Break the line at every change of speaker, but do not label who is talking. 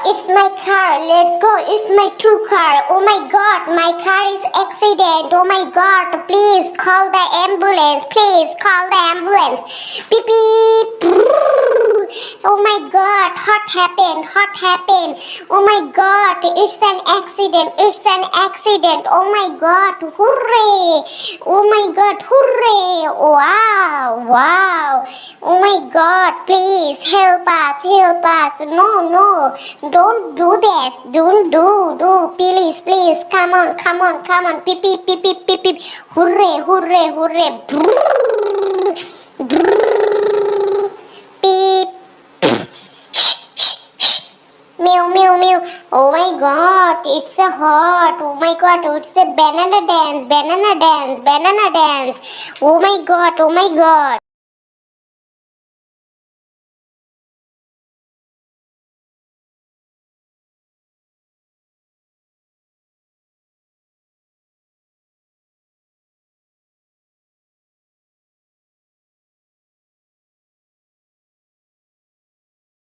it's my car. Let's go. It's my true car. Oh my god, my car is accident. Oh my god, please call the ambulance. Please call the ambulance. Beep beep. Oh my god, what happened? What happened? Oh my god, it's an accident. It's an accident. Oh my god, hooray. Oh my god, hooray. Wow, wow. Oh my god, please help us, help us. No, no, don't do that. Don't do. Please, please. Come on, come on, come on. Beep, beep, beep, beep, beep, beep. Hooray, hooray, hooray. Brrr, brrr. Beep. Mew, mew, mew. Oh my god, it's a hot. Oh my god, it's a banana dance, banana dance, banana dance. Oh my god, oh my god.